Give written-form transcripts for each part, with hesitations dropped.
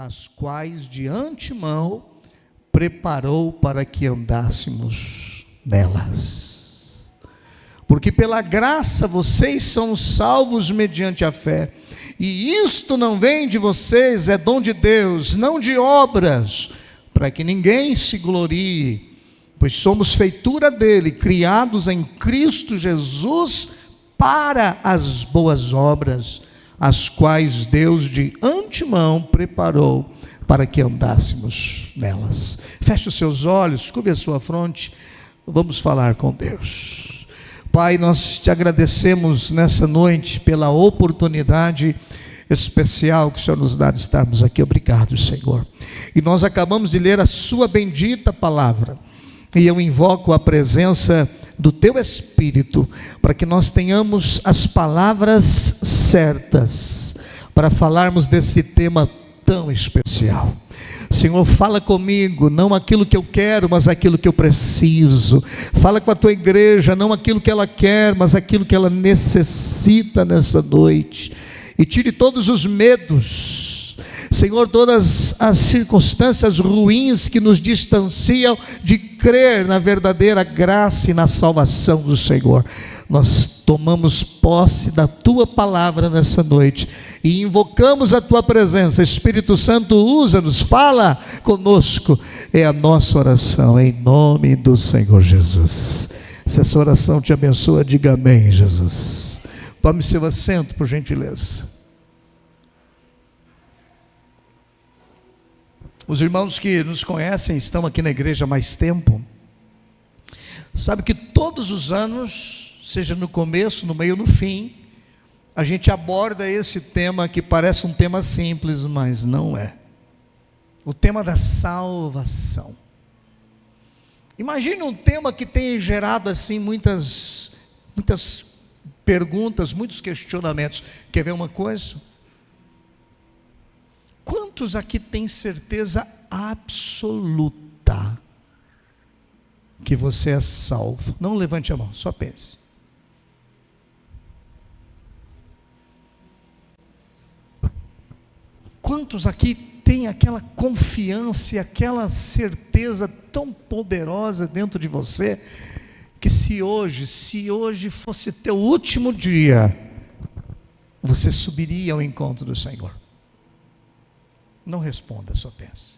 as quais de antemão preparou para que andássemos nelas. Porque pela graça vocês são salvos mediante a fé, e isto não vem de vocês, é dom de Deus, não de obras, para que ninguém se glorie, pois somos feitura dele, criados em Cristo Jesus para as boas obras, as quais Deus de antemão preparou para que andássemos nelas. Feche os seus olhos, curve a sua fronte, vamos falar com Deus. Pai, nós te agradecemos nessa noite pela oportunidade especial que o Senhor nos dá de estarmos aqui. Obrigado, Senhor. E nós acabamos de ler a sua bendita palavra, e eu invoco a presença do teu Espírito, para que nós tenhamos as palavras certas, para falarmos desse tema tão especial. Senhor, fala comigo, não aquilo que eu quero, mas aquilo que eu preciso. Fala com a tua igreja, não aquilo que ela quer, mas aquilo que ela necessita nessa noite. E tire todos os medos, Senhor, todas as circunstâncias ruins que nos distanciam de crer na verdadeira graça e na salvação do Senhor. Nós tomamos posse da tua palavra nessa noite e invocamos a tua presença. Espírito Santo, usa-nos, fala conosco, é a nossa oração, em nome do Senhor Jesus. Se essa oração te abençoa, diga amém, Jesus. Tome seu assento, por gentileza. Os irmãos que nos conhecem, estão aqui na igreja há mais tempo, sabe que todos os anos, seja no começo, no meio ou no fim, a gente aborda esse tema que parece um tema simples, mas não é. O tema da salvação. Imagine um tema que tem gerado assim muitas perguntas, muitos questionamentos. Quer ver uma coisa? Quantos aqui têm certeza absoluta que você é salvo? Não levante a mão, só pense. Quantos aqui têm aquela confiança e aquela certeza tão poderosa dentro de você, que se hoje fosse teu último dia, você subiria ao encontro do Senhor? Não responda, só pense.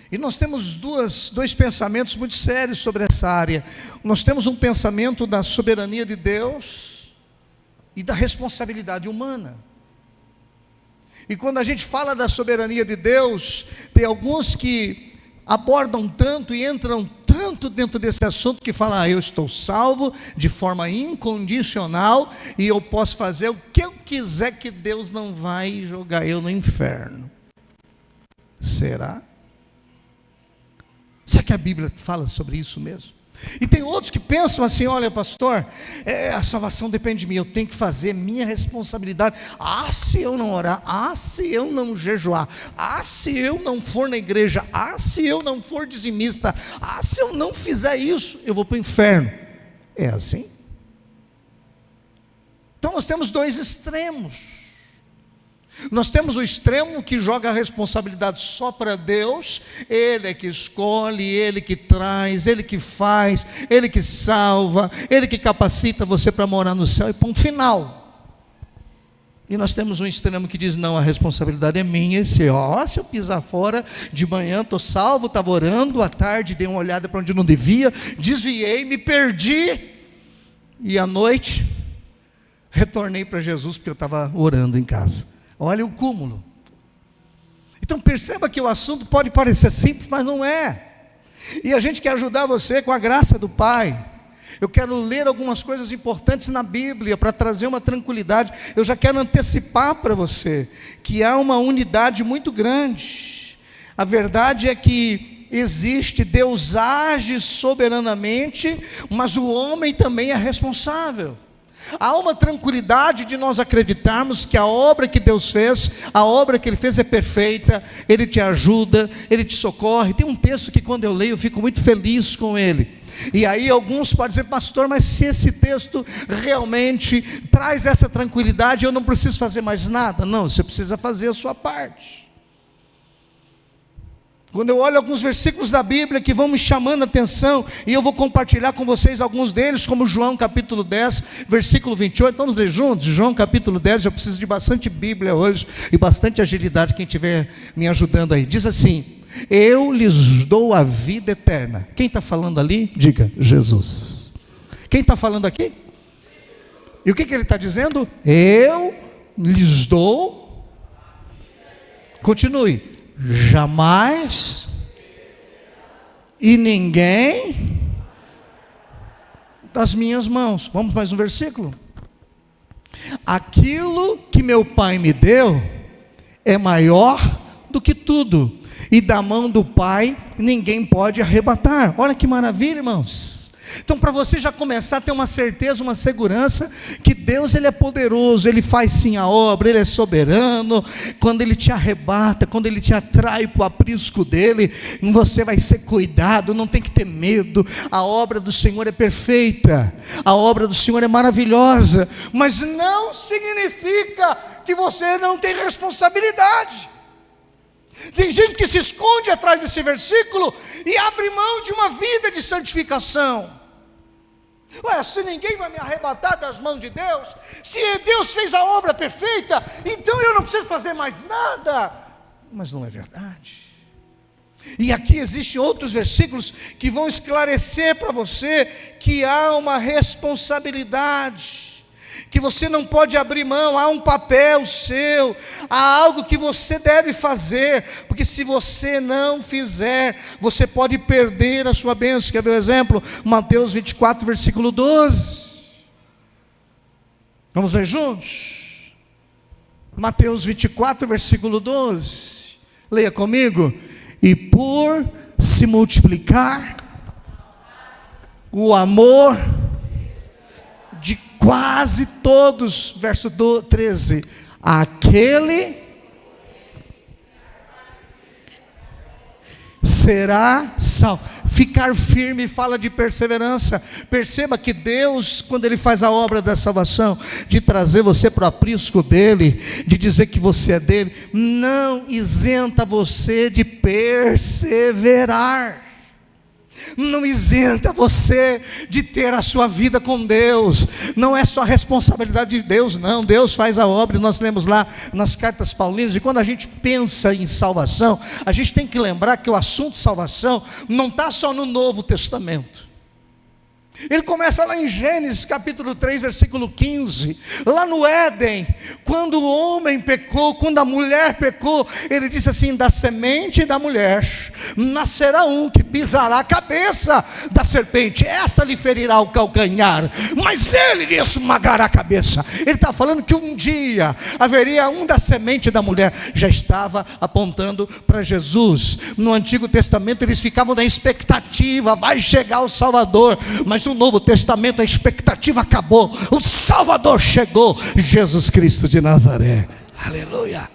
E nós temos dois pensamentos muito sérios sobre essa área. Nós temos um pensamento da soberania de Deus e da responsabilidade humana. E quando a gente fala da soberania de Deus, tem alguns que abordam tanto e entram tanto dentro desse assunto, que falam, eu estou salvo de forma incondicional, e eu posso fazer o que eu quiser, que Deus não vai jogar eu no inferno. Será? Será que a Bíblia fala sobre isso mesmo? E tem outros que pensam assim, olha pastor, a salvação depende de mim, eu tenho que fazer minha responsabilidade. Se eu não orar, se eu não jejuar, se eu não for na igreja, se eu não for dizimista, se eu não fizer isso, eu vou para o inferno. É assim? Então nós temos dois extremos. Nós temos o extremo que joga a responsabilidade só para Deus. Ele é que escolhe, Ele que traz, Ele que faz, Ele que salva, Ele que capacita você para morar no céu, e ponto final. E nós temos um extremo que diz, não, a responsabilidade é minha. Se eu pisar fora, de manhã estou salvo, estava orando, à tarde dei uma olhada para onde não devia, desviei, me perdi, e à noite retornei para Jesus, porque eu estava orando em casa. Olha o cúmulo. Então perceba que o assunto pode parecer simples, mas não é. E a gente quer ajudar você com a graça do Pai. Eu quero ler algumas coisas importantes na Bíblia para trazer uma tranquilidade. Eu já quero antecipar para você que há uma unidade muito grande. A verdade é que existe, Deus age soberanamente, mas o homem também é responsável. Há uma tranquilidade de nós acreditarmos que a obra que Deus fez, a obra que Ele fez é perfeita, Ele te ajuda, Ele te socorre. Tem um texto que quando eu leio eu fico muito feliz com ele. E aí alguns podem dizer, pastor, mas se esse texto realmente traz essa tranquilidade, eu não preciso fazer mais nada. Não, você precisa fazer a sua parte. Quando eu olho alguns versículos da Bíblia que vão me chamando a atenção, e eu vou compartilhar com vocês alguns deles, como João capítulo 10, versículo 28, vamos ler juntos? João capítulo 10, eu preciso de bastante Bíblia hoje, e bastante agilidade, quem estiver me ajudando aí. Diz assim: eu lhes dou a vida eterna. Quem está falando ali? Diga, Jesus. Quem está falando aqui? E o que ele está dizendo? Eu lhes dou. Continue. Jamais e ninguém das minhas mãos. Vamos mais um versículo. Aquilo que meu Pai me deu é maior do que tudo, e da mão do Pai ninguém pode arrebatar. Olha que maravilha, irmãos. Então, para você já começar a ter uma certeza, uma segurança, que Deus Ele é poderoso, Ele faz sim a obra, Ele é soberano. Quando Ele te arrebata, quando Ele te atrai para o aprisco dEle, você vai ser cuidado, não tem que ter medo. A obra do Senhor é perfeita, a obra do Senhor é maravilhosa, mas não significa que você não tem responsabilidade. Tem gente que se esconde atrás desse versículo e abre mão de uma vida de santificação. Ué, se ninguém vai me arrebatar das mãos de Deus, se Deus fez a obra perfeita, então eu não preciso fazer mais nada. Mas não é verdade. E aqui existem outros versículos que vão esclarecer para você que há uma responsabilidade, que você não pode abrir mão, há um papel seu, há algo que você deve fazer, porque se você não fizer, você pode perder a sua bênção. Quer ver o exemplo? Mateus 24, versículo 12. Vamos ler juntos? Mateus 24, versículo 12. Leia comigo. E por se multiplicar o amor de quase todos, verso 13, aquele será salvo. Ficar firme fala de perseverança. Perceba que Deus, quando Ele faz a obra da salvação, de trazer você para o aprisco dEle, de dizer que você é dEle, não isenta você de perseverar. Não isenta você de ter a sua vida com Deus. Não é só responsabilidade de Deus, não. Deus faz a obra, e nós lemos lá nas cartas paulinas. E quando a gente pensa em salvação, a gente tem que lembrar que o assunto salvação não está só no Novo Testamento. Ele começa lá em Gênesis capítulo 3, versículo 15, lá no Éden, quando o homem pecou, quando a mulher pecou, ele disse assim: da semente da mulher nascerá um que pisará a cabeça da serpente, esta lhe ferirá o calcanhar, mas ele lhe esmagará a cabeça. Ele está falando que um dia haveria um da semente da mulher, já estava apontando para Jesus. No Antigo Testamento eles ficavam na expectativa, vai chegar o Salvador, mas no Novo Testamento a expectativa acabou, o Salvador chegou, Jesus Cristo de Nazaré. Aleluia.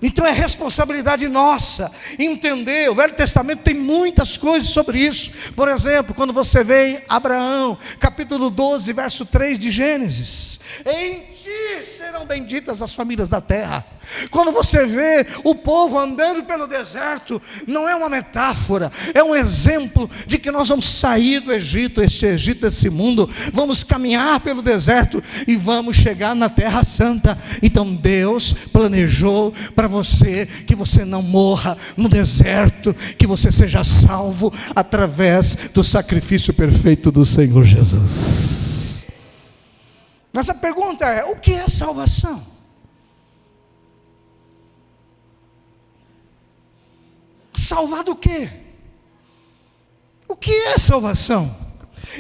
Então é responsabilidade nossa entender. O Velho Testamento tem muitas coisas sobre isso. Por exemplo, quando você vê Abraão, capítulo 12, verso 3 de Gênesis: em ti serão benditas as famílias da terra. Quando você vê o povo andando pelo deserto, não é uma metáfora, é um exemplo de que nós vamos sair do Egito, esse mundo, vamos caminhar pelo deserto e vamos chegar na Terra Santa. Então Deus planejou para você que você não morra no deserto, que você seja salvo através do sacrifício perfeito do Senhor Jesus. Mas a pergunta é: o que é salvação? Salvar do quê? O que é salvação?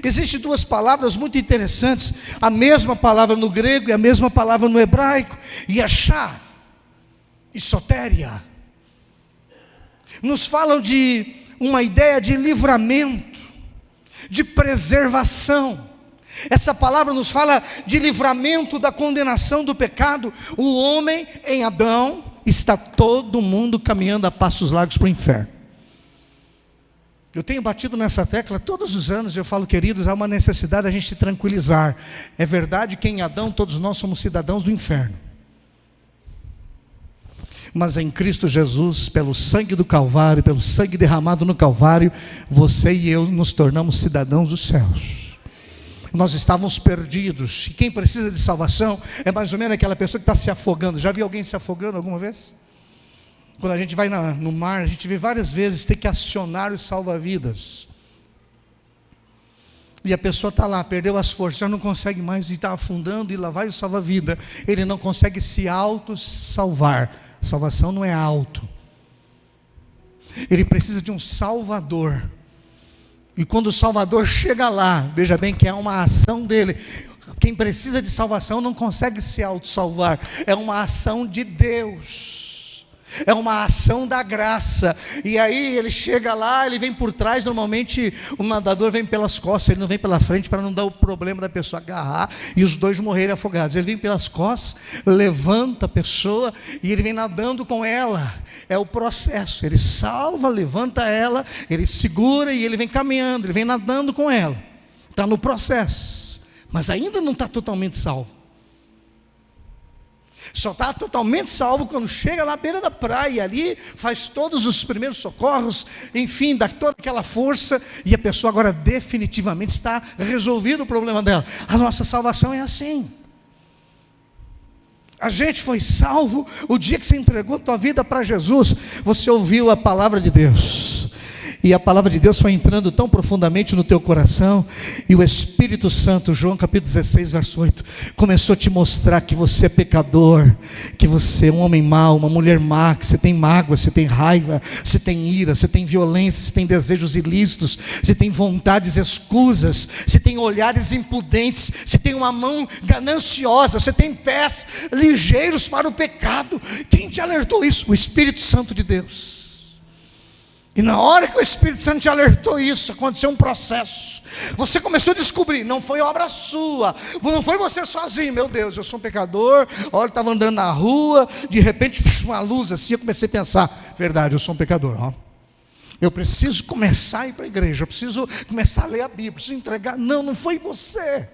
Existem duas palavras muito interessantes, a mesma palavra no grego e a mesma palavra no hebraico, yashá e sotéria. Nos falam de uma ideia de livramento, de preservação. Essa palavra nos fala de livramento da condenação do pecado. O homem em Adão, está todo mundo caminhando a passos largos para o inferno. Eu tenho batido nessa tecla todos os anos. Eu falo, queridos, há uma necessidade de a gente se tranquilizar. É verdade que em Adão todos nós somos cidadãos do inferno, mas em Cristo Jesus, pelo sangue do Calvário, pelo sangue derramado no Calvário, você e eu nos tornamos cidadãos dos céus. Nós estávamos perdidos, e quem precisa de salvação é mais ou menos aquela pessoa que está se afogando. Já viu alguém se afogando alguma vez? Quando a gente vai no mar, a gente vê várias vezes ter que acionar os salva-vidas, e a pessoa está lá, perdeu as forças, já não consegue mais, e está afundando, e lá vai o salva-vida. Ele não consegue se auto-salvar. Salvação não é auto, ele precisa de um Salvador. E quando o Salvador chega lá, veja bem que é uma ação dele. Quem precisa de salvação não consegue se auto-salvar, é uma ação de Deus, é uma ação da graça. E aí ele chega lá, ele vem por trás. Normalmente o nadador vem pelas costas, ele não vem pela frente, para não dar o problema da pessoa agarrar e os dois morrerem afogados. Ele vem pelas costas, levanta a pessoa e ele vem nadando com ela. É o processo, ele salva, levanta ela, ele segura e ele vem caminhando, ele vem nadando com ela. Está no processo, mas ainda não está totalmente salvo. Só está totalmente salvo quando chega lá à beira da praia, ali faz todos os primeiros socorros, enfim, dá toda aquela força, e a pessoa agora definitivamente está resolvido o problema dela. A nossa salvação é assim. A gente foi salvo o dia que você entregou a tua vida para Jesus. Você ouviu a palavra de Deus, e a palavra de Deus foi entrando tão profundamente no teu coração, e o Espírito Santo, João capítulo 16, verso 8, começou a te mostrar que você é pecador, que você é um homem mau, uma mulher má, que você tem mágoa, você tem raiva, você tem ira, você tem violência, você tem desejos ilícitos, você tem vontades escusas, você tem olhares impudentes, você tem uma mão gananciosa, você tem pés ligeiros para o pecado. Quem te alertou isso? O Espírito Santo de Deus. E na hora que o Espírito Santo te alertou isso, aconteceu um processo. Você começou a descobrir, não foi obra sua, não foi você sozinho. Meu Deus, eu sou um pecador. Olha, eu estava andando na rua, de repente uma luz assim, eu comecei a pensar, verdade, eu sou um pecador, ó. Eu preciso começar a ir para a igreja, eu preciso começar a ler a Bíblia, preciso entregar. Não foi você.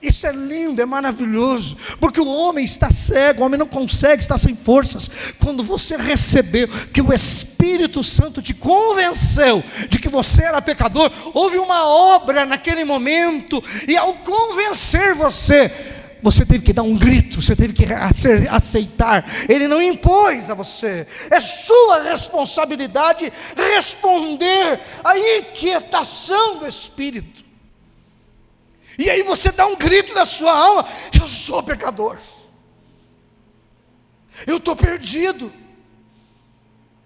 Isso é lindo, é maravilhoso, porque o homem está cego, o homem não consegue, está sem forças. Quando você recebeu que o Espírito Santo te convenceu de que você era pecador, houve uma obra naquele momento, e ao convencer você, você teve que dar um grito, você teve que aceitar. Ele não impôs a você, é sua responsabilidade responder à inquietação do Espírito. E aí você dá um grito na sua alma: eu sou pecador, eu estou perdido.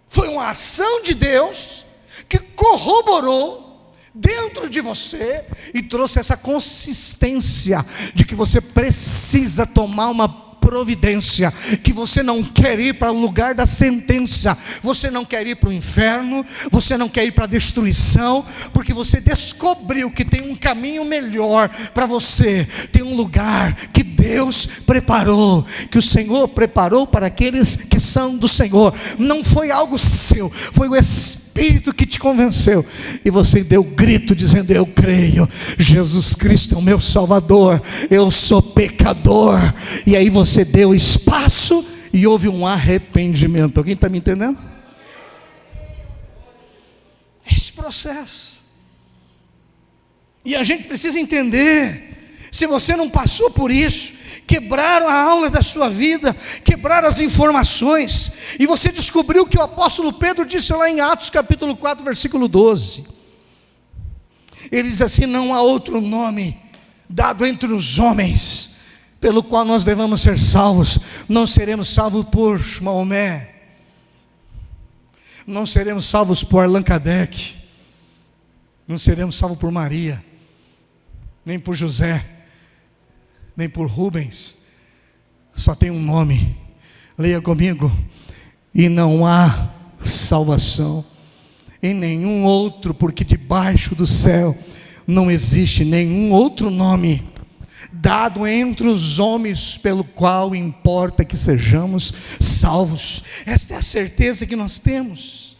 Foi uma ação de Deus que corroborou dentro de você e trouxe essa consistência de que você precisa tomar uma providência, que você não quer ir para o lugar da sentença, você não quer ir para o inferno, você não quer ir para a destruição, porque você descobriu que tem um caminho melhor para você, tem um lugar que Deus preparou, que o Senhor preparou para aqueles que são do Senhor. Não foi algo seu, foi o Espírito que te convenceu, e você deu grito dizendo: eu creio, Jesus Cristo é o meu Salvador, eu sou pecador. E aí você deu espaço e houve um arrependimento. Alguém está me entendendo? Esse processo, e a gente precisa entender. Se você não passou por isso, quebraram a aula da sua vida, quebraram as informações, e você descobriu que o apóstolo Pedro disse lá em Atos capítulo 4, versículo 12. Ele diz assim: não há outro nome dado entre os homens pelo qual nós devamos ser salvos. Não seremos salvos por Maomé, não seremos salvos por Allan Kardec, não seremos salvos por Maria, nem por José, nem por Rubens. Só tem um nome, leia comigo: e não há salvação em nenhum outro, porque debaixo do céu não existe nenhum outro nome dado entre os homens pelo qual importa que sejamos salvos. Esta é a certeza que nós temos.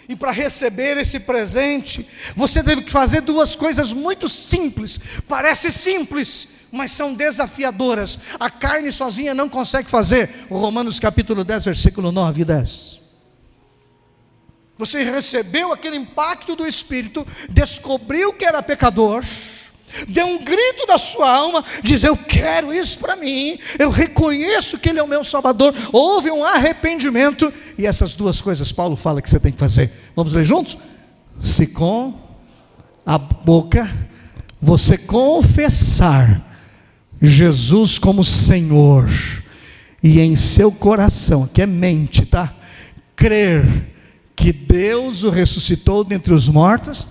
E para receber esse presente, você teve que fazer duas coisas muito simples. Parece simples, mas são desafiadoras. A carne sozinha não consegue fazer. Romanos capítulo 10, versículo 9 e 10. Você recebeu aquele impacto do Espírito, descobriu que era pecador, deu um grito da sua alma, diz: eu quero isso para mim, eu reconheço que Ele é o meu Salvador. Houve um arrependimento, e essas duas coisas Paulo fala que você tem que fazer. Vamos ler juntos? Se com a boca você confessar Jesus como Senhor, e em seu coração, que é mente, tá? Crer que Deus o ressuscitou dentre os mortos.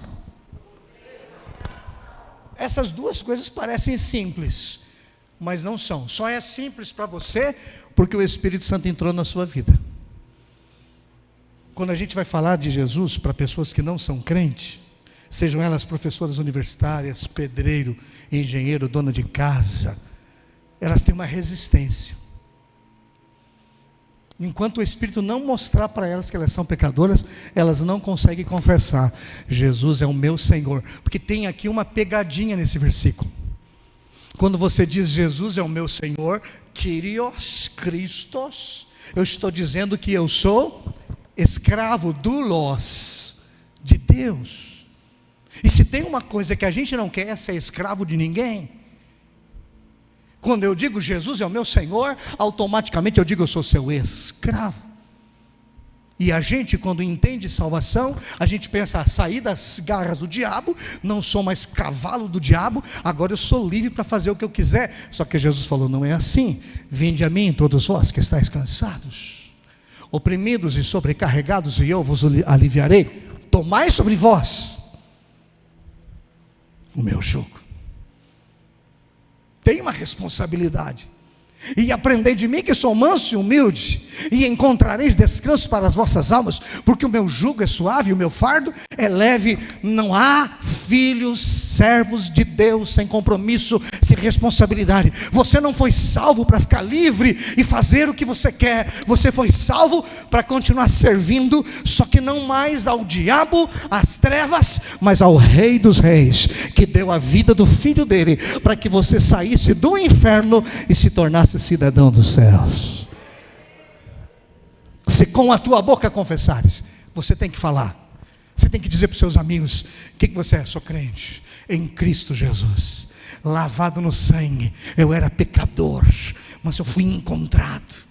Essas duas coisas parecem simples, mas não são. Só é simples para você porque o Espírito Santo entrou na sua vida. Quando a gente vai falar de Jesus para pessoas que não são crentes, sejam elas professoras universitárias, pedreiro, engenheiro, dona de casa, elas têm uma resistência. Enquanto o Espírito não mostrar para elas que elas são pecadoras, elas não conseguem confessar: Jesus é o meu Senhor. Porque tem aqui uma pegadinha nesse versículo. Quando você diz Jesus é o meu Senhor, Kyrios, Christos, eu estou dizendo que eu sou escravo, doulos, de Deus. E se tem uma coisa que a gente não quer, é ser escravo de ninguém. Quando eu digo Jesus é o meu Senhor, automaticamente eu digo eu sou seu escravo. E a gente, quando entende salvação, a gente pensa: sair das garras do diabo, não sou mais cavalo do diabo, agora eu sou livre para fazer o que eu quiser. Só que Jesus falou: não é assim. Vinde a mim todos vós que estáis cansados, oprimidos e sobrecarregados, e eu vos aliviarei. Tomai sobre vós o meu jugo. Tem uma responsabilidade. E aprendei de mim que sou manso e humilde, e encontrareis descanso para as vossas almas, porque o meu jugo é suave e o meu fardo é leve. Não há filhos, servos de Deus sem compromisso, sem responsabilidade. Você não foi salvo para ficar livre e fazer o que você quer. Você foi salvo para continuar servindo, só que não mais ao diabo, às trevas, mas ao Rei dos Reis, que deu a vida do Filho dele, para que você saísse do inferno e se tornasse cidadão dos céus. Se com a tua boca confessares, você tem que falar. Você tem que dizer para os seus amigos: o que você é? Sou crente em Cristo Jesus, lavado no sangue. Eu era pecador, mas eu fui encontrado,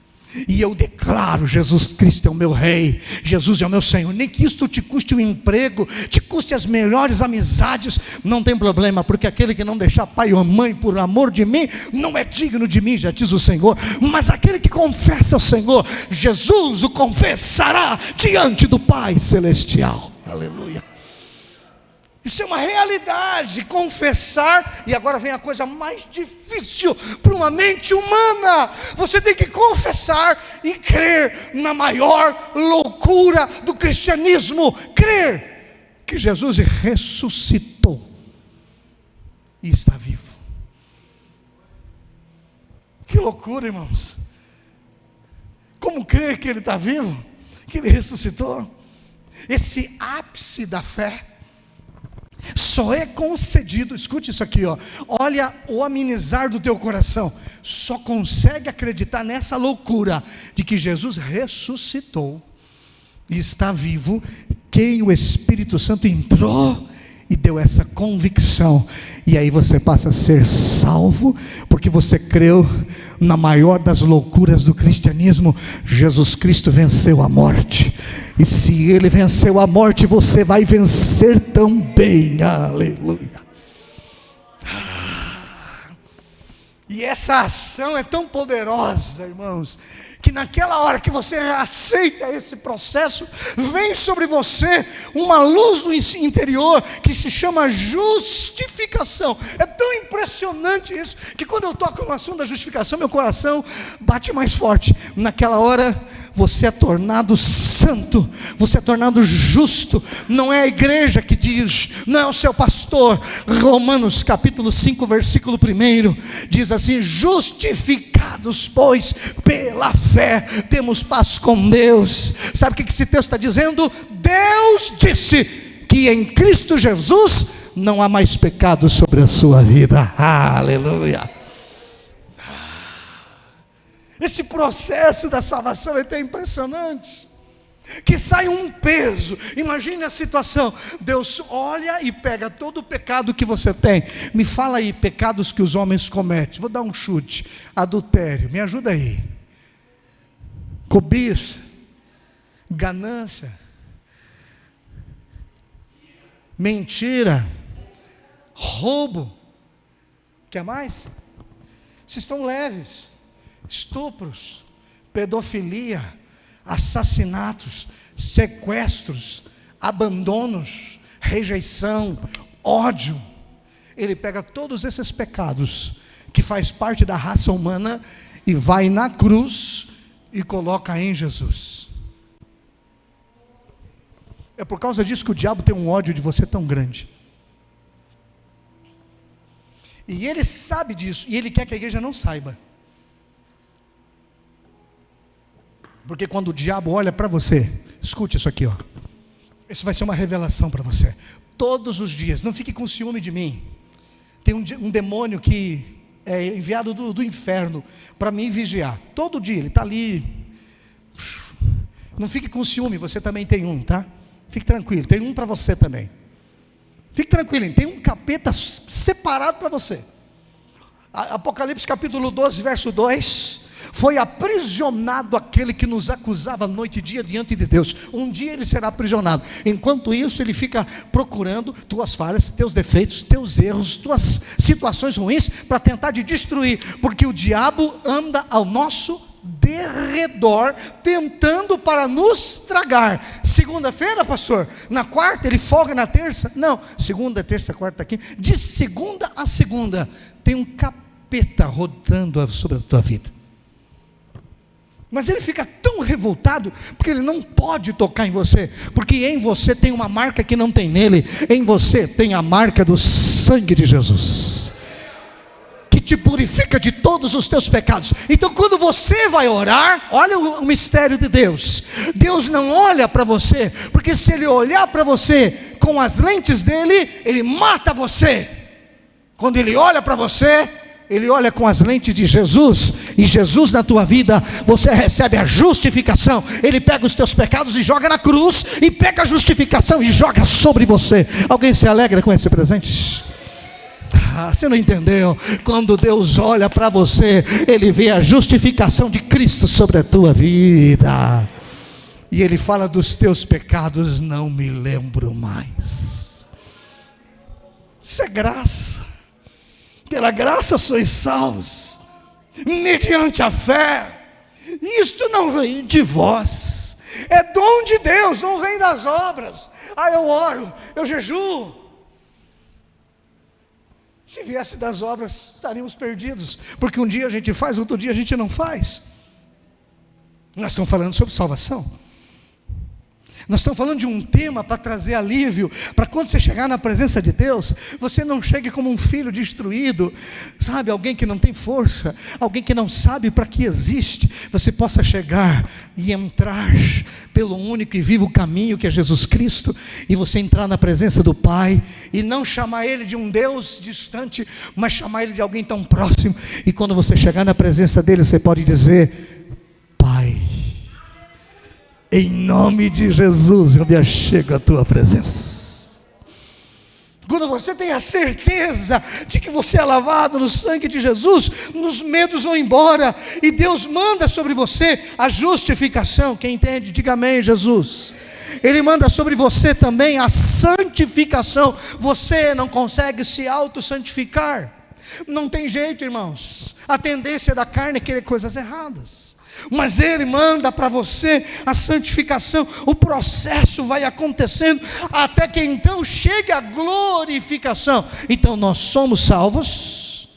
e eu declaro: Jesus Cristo é o meu Rei, Jesus é o meu Senhor. Nem que isto te custe o emprego, te custe as melhores amizades, não tem problema, porque aquele que não deixar pai ou mãe por amor de mim, não é digno de mim, já diz o Senhor. Mas aquele que confessa o Senhor, Jesus o confessará diante do Pai Celestial. Aleluia. Isso é uma realidade, confessar. E agora vem a coisa mais difícil para uma mente humana. Você tem que confessar e crer na maior loucura do cristianismo: crer que Jesus ressuscitou e está vivo. Que loucura, irmãos. Como crer que Ele está vivo, que Ele ressuscitou? Esse ápice da fé só é concedido, escute isso aqui, ó. Olha o amenizar do teu coração. Só consegue acreditar nessa loucura de que Jesus ressuscitou e está vivo quem o Espírito Santo entrou e deu essa convicção. E aí você passa a ser salvo, porque você creu na maior das loucuras do cristianismo: Jesus Cristo venceu a morte. E se Ele venceu a morte, você vai vencer também. Aleluia. E essa ação é tão poderosa, irmãos, que naquela hora que você aceita esse processo, vem sobre você uma luz no interior que se chama justificação. É tão impressionante isso, que quando eu toco no assunto da justificação, meu coração bate mais forte. Naquela hora você é tornado santo, você é tornado justo. Não é a igreja que diz, não é o seu pastor. Romanos capítulo 5 versículo 1 diz assim: justificados pois pela fé temos paz com Deus. Sabe o que esse texto está dizendo? Deus disse que em Cristo Jesus não há mais pecado sobre a sua vida. Aleluia. Esse processo da salvação é até impressionante, que sai um peso. Imagine a situação: Deus olha e pega todo o pecado que você tem. Me fala aí, pecados que os homens cometem. Vou dar um chute: adultério, me ajuda aí, cobiça, ganância, mentira, roubo. Quer mais? Vocês estão leves. Estupros, pedofilia, assassinatos, sequestros, abandonos, rejeição, ódio. Ele pega todos esses pecados que faz parte da raça humana e vai na cruz e coloca em Jesus. É por causa disso que o diabo tem um ódio de você tão grande. E ele sabe disso, e ele quer que a igreja não saiba. Porque quando o diabo olha para você, escute isso aqui, ó. Isso vai ser uma revelação para você. Todos os dias, não fique com ciúme de mim. Tem um demônio que é enviado do inferno para me vigiar. Todo dia, ele está ali. Não fique com ciúme, você também tem um, tá? Fique tranquilo, tem um para você também. Fique tranquilo, tem um capeta separado para você. Apocalipse capítulo 12, verso 2... foi aprisionado aquele que nos acusava noite e dia diante de Deus. Um dia ele será aprisionado. Enquanto isso, ele fica procurando tuas falhas, teus defeitos, teus erros, tuas situações ruins, para tentar te destruir. Porque o diabo anda ao nosso derredor, tentando para nos tragar. Segunda-feira, pastor, na quarta ele folga, na terça? Não, segunda, terça, quarta, quinta. De segunda a segunda, tem um capeta rodando sobre a tua vida. Mas ele fica tão revoltado, porque ele não pode tocar em você, porque em você tem uma marca que não tem nele. Em você tem a marca do sangue de Jesus, que te purifica de todos os teus pecados. Então quando você vai orar, olha o mistério de Deus. Deus não olha para você, porque se ele olhar para você com as lentes dele, ele mata você. Quando ele olha para você, ele olha com as lentes de Jesus, e Jesus na tua vida, você recebe a justificação. Ele pega os teus pecados e joga na cruz, e pega a justificação e joga sobre você. Alguém se alegra com esse presente? Você não entendeu? Quando Deus olha para você, Ele vê a justificação de Cristo sobre a tua vida, e Ele fala: dos teus pecados não me lembro mais. Isso é graça. Pela graça sois salvos, mediante a fé. Isto não vem de vós, é dom de Deus, não vem das obras. Eu oro, eu jejuo. Se viesse das obras, estaríamos perdidos, porque um dia a gente faz, outro dia a gente não faz. Nós estamos falando sobre salvação. Nós estamos falando de um tema para trazer alívio, para quando você chegar na presença de Deus, você não chegue como um filho destruído, sabe, alguém que não tem força, alguém que não sabe para que existe. Você possa chegar e entrar pelo único e vivo caminho que é Jesus Cristo, e você entrar na presença do Pai, e não chamar Ele de um Deus distante, mas chamar Ele de alguém tão próximo. E quando você chegar na presença dEle, você pode dizer: Pai, em nome de Jesus, eu me achego à tua presença. Quando você tem a certeza de que você é lavado no sangue de Jesus, os medos vão embora, e Deus manda sobre você a justificação. Quem entende, diga amém, Jesus. Ele manda sobre você também a santificação. Você não consegue se auto-santificar, não tem jeito, irmãos. A tendência da carne é querer coisas erradas, mas Ele manda para você a santificação. O processo vai acontecendo até que então chegue a glorificação. Então nós somos salvos,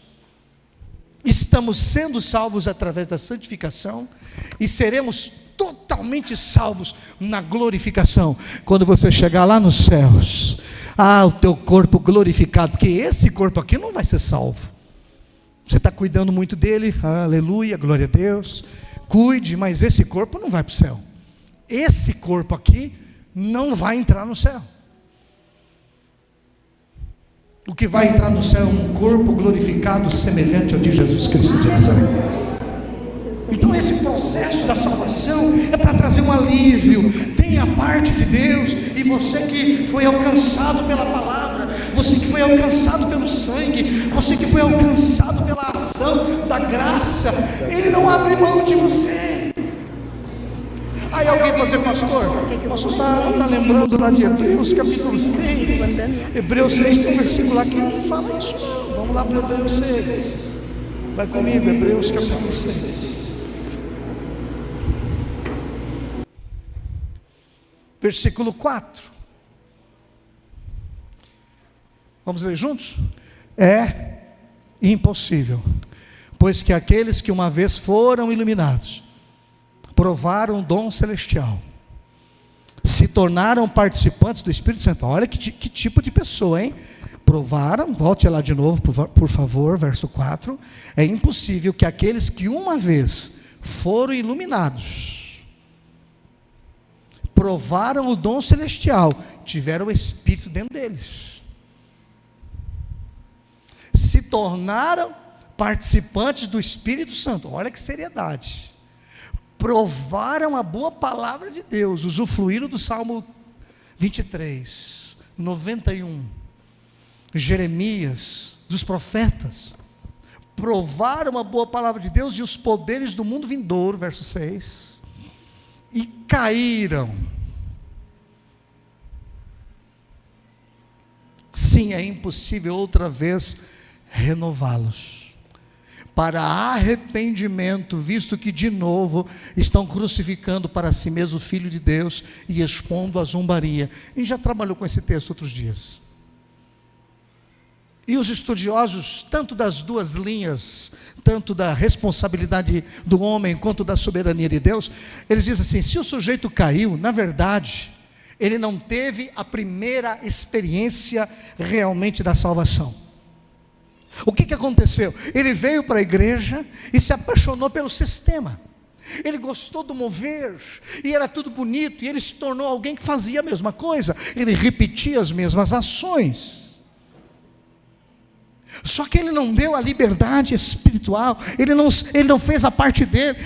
estamos sendo salvos através da santificação, e seremos totalmente salvos na glorificação. Quando você chegar lá nos céus, o teu corpo glorificado, porque esse corpo aqui não vai ser salvo. Você está cuidando muito dele, aleluia, glória a Deus, cuide, mas esse corpo não vai para o céu. Esse corpo aqui não vai entrar no céu. O que vai entrar no céu é um corpo glorificado semelhante ao de Jesus Cristo de Nazaré. Então esse processo da salvação é para trazer um alívio. Tem a parte de Deus, e você que foi alcançado pela palavra, você que foi alcançado pelo sangue, você que foi alcançado pela ação da graça, Ele não abre mão de você. Aí alguém pode dizer, pastor, não está lembrando lá de Hebreus capítulo 6? Hebreus 6 tem um versículo lá que não fala isso não. Vamos lá para Hebreus 6. Vai comigo, Hebreus capítulo 6. Versículo 4. Vamos ler juntos? É impossível, pois que aqueles que uma vez foram iluminados, provaram o dom celestial, se tornaram participantes do Espírito Santo. Olha que tipo de pessoa, hein? Provaram, volte lá de novo, por favor, verso 4. É impossível que aqueles que uma vez foram iluminados, provaram o dom celestial, tiveram o Espírito dentro deles, se tornaram participantes do Espírito Santo. Olha que seriedade. Provaram a boa palavra de Deus, usufruíram do Salmo 23, 91, Jeremias, dos profetas, provaram a boa palavra de Deus e os poderes do mundo vindouro, verso 6, e caíram. Sim, é impossível outra vez renová-los para arrependimento, visto que de novo estão crucificando para si mesmo o Filho de Deus e expondo a zombaria. A gente já trabalhou com esse texto outros dias. E os estudiosos, tanto das duas linhas, tanto da responsabilidade do homem, quanto da soberania de Deus, eles dizem assim, se o sujeito caiu, na verdade, ele não teve a primeira experiência realmente da salvação. O que aconteceu? Ele veio para a igreja e se apaixonou pelo sistema. Ele gostou do mover, e era tudo bonito, e ele se tornou alguém que fazia a mesma coisa, ele repetia as mesmas ações. Só que ele não deu a liberdade espiritual, ele não fez a parte dele,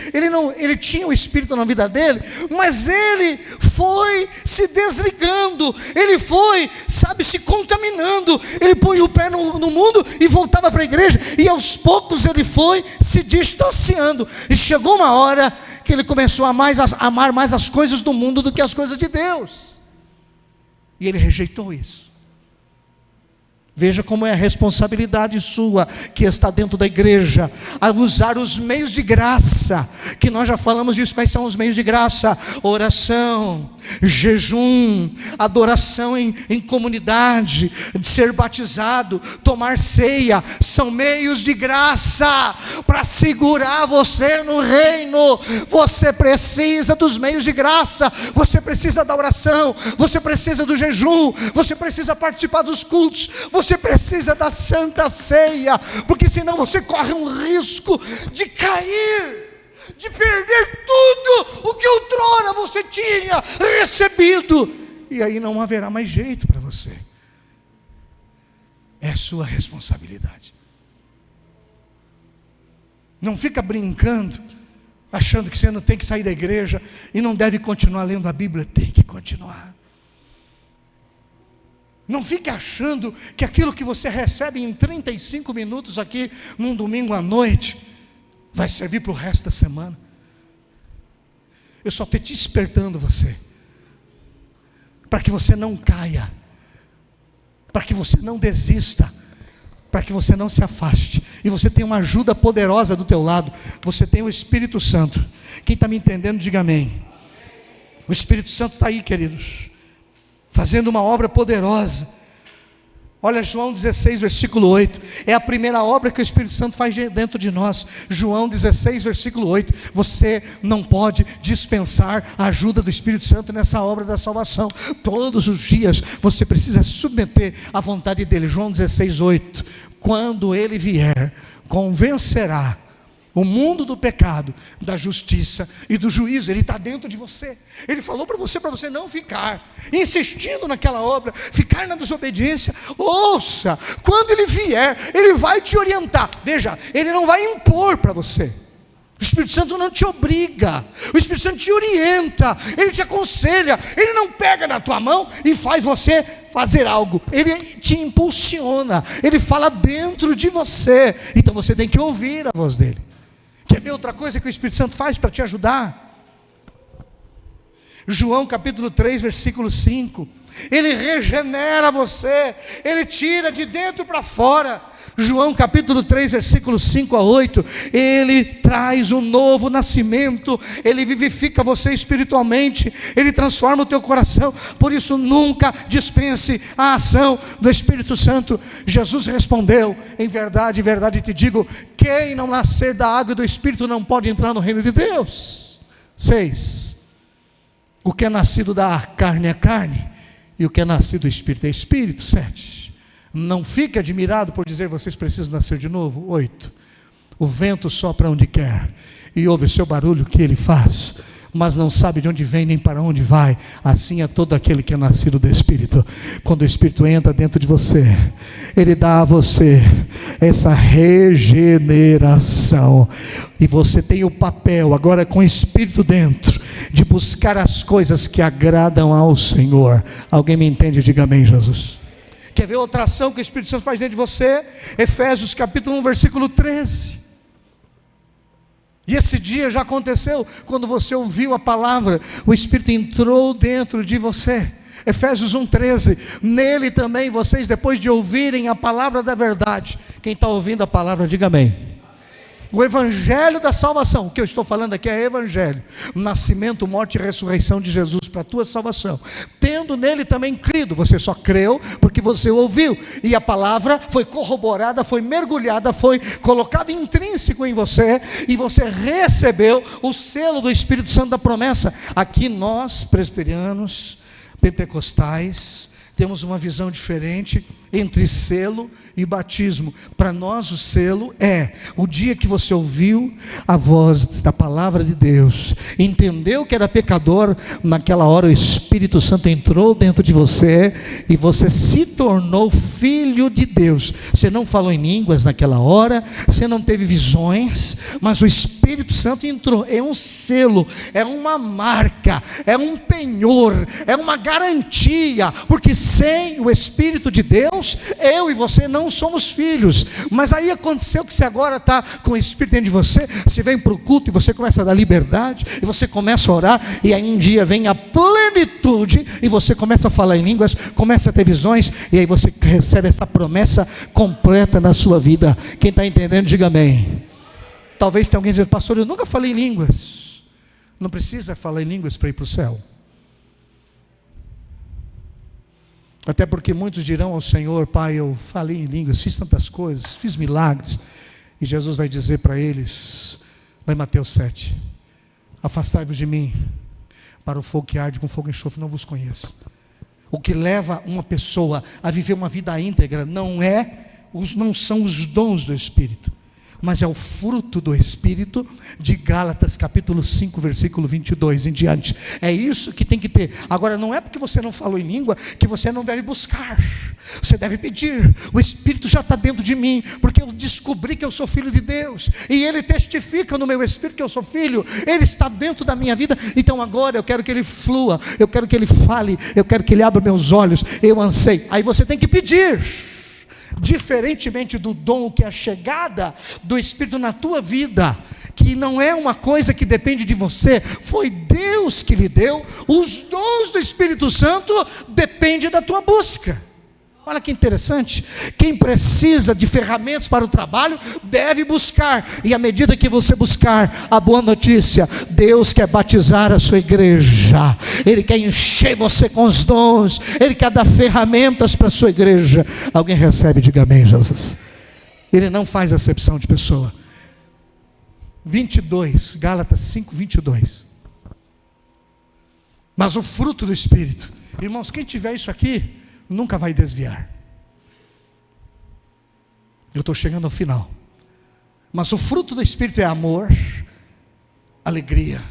ele tinha o Espírito na vida dele, mas ele foi se desligando, ele foi, se contaminando, ele põe o pé no mundo e voltava para a igreja, e aos poucos ele foi se distanciando, e chegou uma hora que ele começou a amar mais as coisas do mundo do que as coisas de Deus, e ele rejeitou isso. Veja como é a responsabilidade sua, que está dentro da igreja, a usar os meios de graça, que nós já falamos disso. Quais são os meios de graça? Oração, jejum, adoração em comunidade, de ser batizado, tomar ceia, são meios de graça, para segurar você no reino. Você precisa dos meios de graça, você precisa da oração, você precisa do jejum, você precisa participar dos cultos, você precisa da santa ceia, porque senão você corre um risco de cair, de perder tudo o que outrora você tinha recebido, e aí não haverá mais jeito para você. É sua responsabilidade. Não fica brincando, achando que você não tem que sair da igreja e não deve continuar lendo a Bíblia. Tem que continuar. Não fique achando que aquilo que você recebe em 35 minutos aqui, num domingo à noite, vai servir para o resto da semana. Eu só estou te despertando você, para que você não caia, para que você não desista, para que você não se afaste, e você tem uma ajuda poderosa do teu lado, você tem o Espírito Santo. Quem está me entendendo, diga amém. O Espírito Santo está aí, queridos, fazendo uma obra poderosa. Olha João 16, versículo 8. É a primeira obra que o Espírito Santo faz dentro de nós. João 16, versículo 8. Você não pode dispensar a ajuda do Espírito Santo nessa obra da salvação. Todos os dias você precisa submeter à vontade dele. João 16, 8. Quando ele vier, convencerá o mundo do pecado, da justiça e do juízo. Ele está dentro de você. Ele falou para você não ficar insistindo naquela obra, ficar na desobediência. Ouça, quando ele vier, ele vai te orientar. Veja, ele não vai impor para você. O Espírito Santo não te obriga, o Espírito Santo te orienta, ele te aconselha, ele não pega na tua mão e faz você fazer algo, ele te impulsiona, ele fala dentro de você. Então você tem que ouvir a voz dele. Quer ver outra coisa que o Espírito Santo faz para te ajudar? João capítulo 3, versículo 5. Ele regenera você, ele tira de dentro para fora. João capítulo 3, versículo 5 a 8. Ele traz um novo nascimento, ele vivifica você espiritualmente, ele transforma o teu coração. Por isso nunca dispense a ação do Espírito Santo. Jesus respondeu: em verdade te digo, quem não nascer da água e do Espírito não pode entrar no reino de Deus. 6. O que é nascido da carne é carne, e o que é nascido do Espírito é Espírito. 7. Não fique admirado por dizer vocês precisam nascer de novo. 8. O vento sopra onde quer e ouve o seu barulho que ele faz, mas não sabe de onde vem nem para onde vai. Assim é todo aquele que é nascido do Espírito. Quando o Espírito entra dentro de você, ele dá a você essa regeneração, e você tem o papel agora com o Espírito dentro de buscar as coisas que agradam ao Senhor. Alguém me entende? Diga amém, Jesus. Quer ver outra ação que o Espírito Santo faz dentro de você? Efésios capítulo 1, versículo 13. E esse dia já aconteceu quando você ouviu a palavra, o Espírito entrou dentro de você. Efésios 1,13. Nele também vocês, depois de ouvirem a palavra da verdade. Quem está ouvindo a palavra, diga amém. O evangelho da salvação, o que eu estou falando aqui é evangelho, nascimento, morte e ressurreição de Jesus para a tua salvação. Tendo nele também crido, você só creu porque você ouviu, e a palavra foi corroborada, foi mergulhada, foi colocada intrínseco em você, e você recebeu o selo do Espírito Santo da promessa. Aqui nós, presbiterianos, pentecostais, temos uma visão diferente entre selo e batismo. Para nós o selo é o dia que você ouviu a voz da palavra de Deus, entendeu que era pecador, naquela hora o Espírito Santo entrou dentro de você e você se tornou filho de Deus. Você não falou em línguas naquela hora, você não teve visões, mas o Espírito Santo entrou. É um selo, é uma marca, é um penhor, é uma garantia, porque sem o Espírito de Deus, eu e você não somos filhos. Mas aí aconteceu que você agora está com o Espírito dentro de você, você vem para o culto e você começa a dar liberdade, e você começa a orar, e aí um dia vem a plenitude, e você começa a falar em línguas, começa a ter visões, e aí você recebe essa promessa completa na sua vida. Quem está entendendo, diga amém. Talvez tenha alguém dizendo: pastor, eu nunca falei em línguas. Não precisa falar em línguas para ir para o céu. Até porque muitos dirão ao Senhor: Pai, eu falei em línguas, fiz tantas coisas, fiz milagres. E Jesus vai dizer para eles, lá em Mateus 7: afastai-vos de mim, para o fogo que arde com fogo e enxofre, não vos conheço. O que leva uma pessoa a viver uma vida íntegra não são os dons do Espírito, mas é o fruto do Espírito, de Gálatas capítulo 5, versículo 22 em diante. É isso que tem que ter. Agora, não é porque você não falou em língua que você não deve buscar. Você deve pedir. O Espírito já está dentro de mim, porque eu descobri que eu sou filho de Deus, e Ele testifica no meu Espírito que eu sou filho. Ele está dentro da minha vida. Então agora eu quero que Ele flua, eu quero que Ele fale, eu quero que Ele abra meus olhos. Eu anseio. Aí você tem que pedir. Diferentemente do dom, que é a chegada do Espírito na tua vida, que não é uma coisa que depende de você, foi Deus que lhe deu. Os dons do Espírito Santo dependem da tua busca. Olha que interessante, quem precisa de ferramentas para o trabalho, deve buscar, e à medida que você buscar a boa notícia, Deus quer batizar a sua igreja, Ele quer encher você com os dons, Ele quer dar ferramentas para a sua igreja. Alguém recebe, diga amém, Jesus. Ele não faz acepção de pessoa. 22, Gálatas 5, 22. Mas o fruto do Espírito, irmãos, quem tiver isso aqui, nunca vai desviar. Eu estou chegando ao final. Mas o fruto do Espírito é amor, alegria,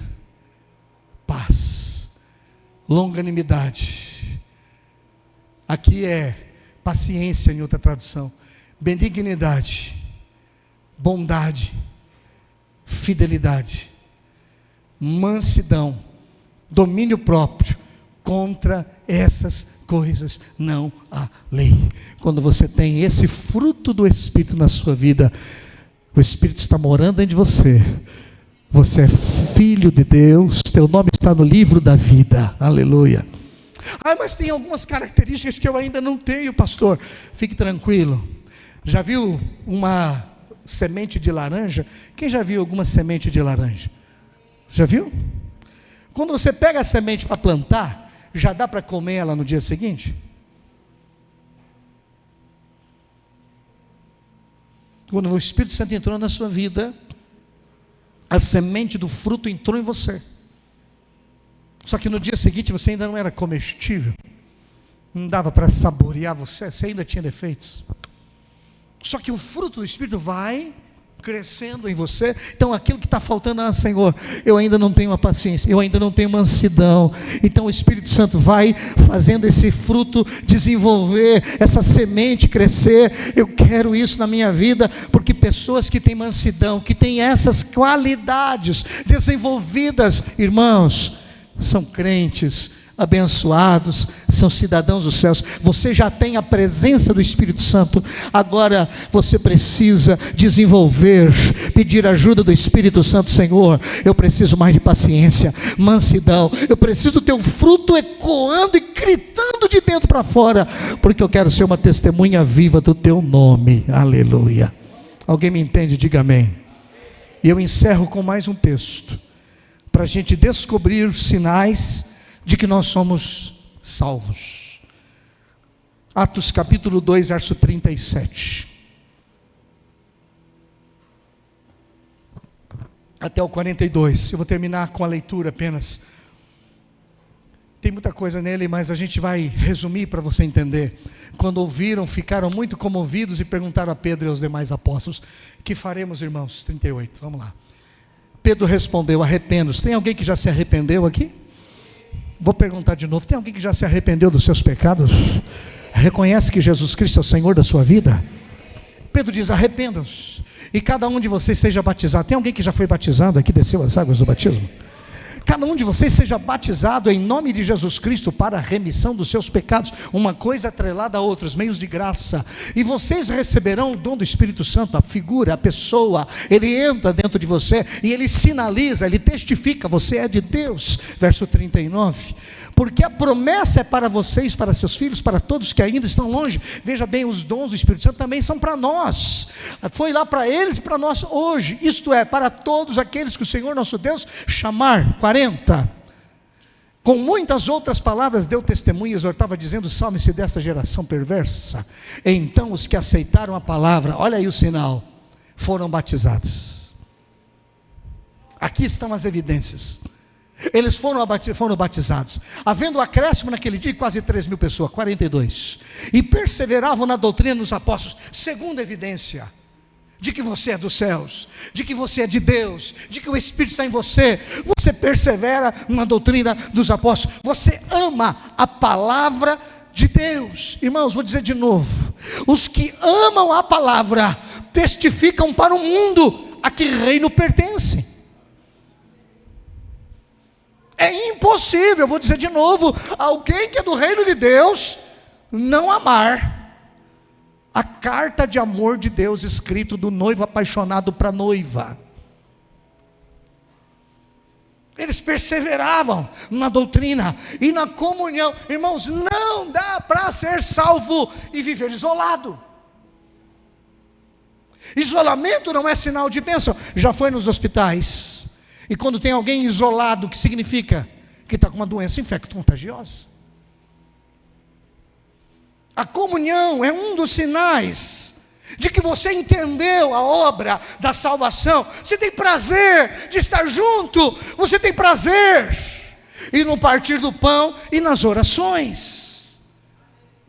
paz, longanimidade. Aqui é paciência em outra tradução, benignidade, bondade, fidelidade, mansidão, domínio próprio. Contra essas coisas não há lei. Quando você tem esse fruto do Espírito na sua vida, o Espírito está morando dentro de você. Você é filho de Deus, teu nome está no livro da vida. Aleluia. Mas tem algumas características que eu ainda não tenho, pastor. Fique tranquilo. Já viu uma semente de laranja? Quem já viu alguma semente de laranja? Já viu? Quando você pega a semente para plantar, já dá para comer ela no dia seguinte? Quando o Espírito Santo entrou na sua vida, a semente do fruto entrou em você. Só que no dia seguinte você ainda não era comestível, não dava para saborear você ainda tinha defeitos. Só que o fruto do Espírito vai crescendo em você. Então aquilo que está faltando, Senhor, eu ainda não tenho uma paciência, eu ainda não tenho mansidão. Então o Espírito Santo vai fazendo esse fruto desenvolver, essa semente crescer. Eu quero isso na minha vida, porque pessoas que têm mansidão, que têm essas qualidades desenvolvidas, irmãos, são crentes abençoados, são cidadãos dos céus. Você já tem a presença do Espírito Santo, agora você precisa desenvolver, pedir ajuda do Espírito Santo. Senhor, eu preciso mais de paciência, mansidão, eu preciso ter um fruto ecoando e gritando de dentro para fora, porque eu quero ser uma testemunha viva do teu nome. Aleluia. Alguém me entende? Diga amém. E eu encerro com mais um texto, para a gente descobrir os sinais de que nós somos salvos. Atos capítulo 2, verso 37 até o 42. Eu vou terminar com a leitura apenas. Tem muita coisa nele, mas a gente vai resumir para você entender. Quando ouviram, ficaram muito comovidos e perguntaram a Pedro e aos demais apóstolos: que faremos, irmãos? 38, vamos lá. Pedro respondeu: arrependo-se. Tem alguém que já se arrependeu aqui? Vou perguntar de novo: tem alguém que já se arrependeu dos seus pecados? Reconhece que Jesus Cristo é o Senhor da sua vida? Pedro diz: arrependam-se, e cada um de vocês seja batizado. Tem alguém que já foi batizado aqui, desceu as águas do batismo? Cada um de vocês seja batizado em nome de Jesus Cristo para a remissão dos seus pecados. Uma coisa atrelada a outros, meios de graça. E vocês receberão o dom do Espírito Santo. A figura, a pessoa, ele entra dentro de você e ele sinaliza, ele testifica: você é de Deus. Verso 39. Porque a promessa é para vocês, para seus filhos, para todos que ainda estão longe. Veja bem, os dons do Espírito Santo também são para nós. Foi lá para eles e para nós hoje. Isto é, para todos aqueles que o Senhor nosso Deus chamar. 40. Com muitas outras palavras deu testemunho e exortava, dizendo: salve-se desta geração perversa. Então os que aceitaram a palavra, olha aí o sinal, foram batizados. Aqui estão as evidências. Eles foram batizados, havendo acréscimo naquele dia quase 3.000 pessoas, 42, e perseveravam na doutrina dos apóstolos. Segunda evidência de que você é dos céus, de que você é de Deus, de que o Espírito está em você. Você persevera na doutrina dos apóstolos, você ama a palavra de Deus. Irmãos, vou dizer de novo: os que amam a palavra testificam para o mundo a que reino pertence. É impossível, vou dizer de novo, alguém que é do reino de Deus não amar a carta de amor de Deus escrito do noivo apaixonado para a noiva. Eles perseveravam na doutrina e na comunhão. Irmãos, não dá para ser salvo e viver isolado. Isolamento não é sinal de bênção. Já foi nos hospitais, e quando tem alguém isolado, que significa que está com uma doença infecto-contagiosa. A comunhão é um dos sinais de que você entendeu a obra da salvação. Você tem prazer de estar junto, você tem prazer e no partir do pão e nas orações.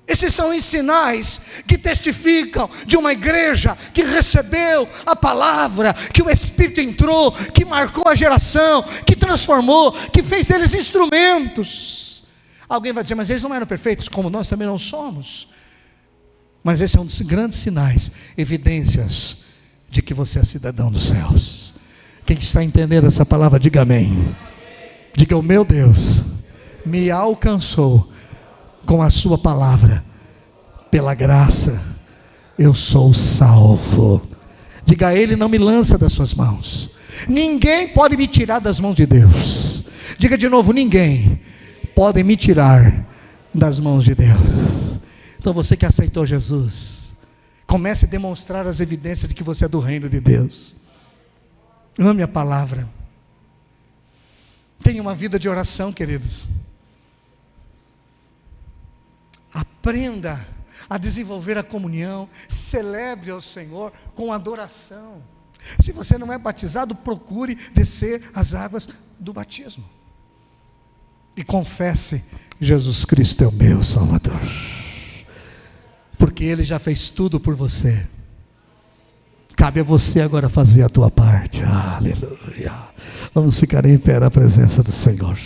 Esses são os sinais que testificam de uma igreja que recebeu a palavra, que o Espírito entrou, que marcou a geração, que transformou, que fez deles instrumentos. Alguém vai dizer, mas eles não eram perfeitos, como nós também não somos. Mas esse é um dos grandes sinais, evidências de que você é cidadão dos céus. Quem está entendendo essa palavra, diga amém. Diga, o meu Deus me alcançou com a sua palavra, pela graça eu sou salvo. Diga, Ele não me lança das suas mãos. Ninguém pode me tirar das mãos de Deus. Diga de novo, ninguém pode me tirar das mãos de Deus. Então você que aceitou Jesus, comece a demonstrar as evidências de que você é do reino de Deus. Ame a palavra. Tenha uma vida de oração, queridos. Aprenda a desenvolver a comunhão. Celebre ao Senhor com adoração. Se você não é batizado, procure descer as águas do batismo. E confesse, Jesus Cristo é o meu Salvador. Porque Ele já fez tudo por você. Cabe a você agora fazer a tua parte. Aleluia. Vamos ficar em pé na presença do Senhor.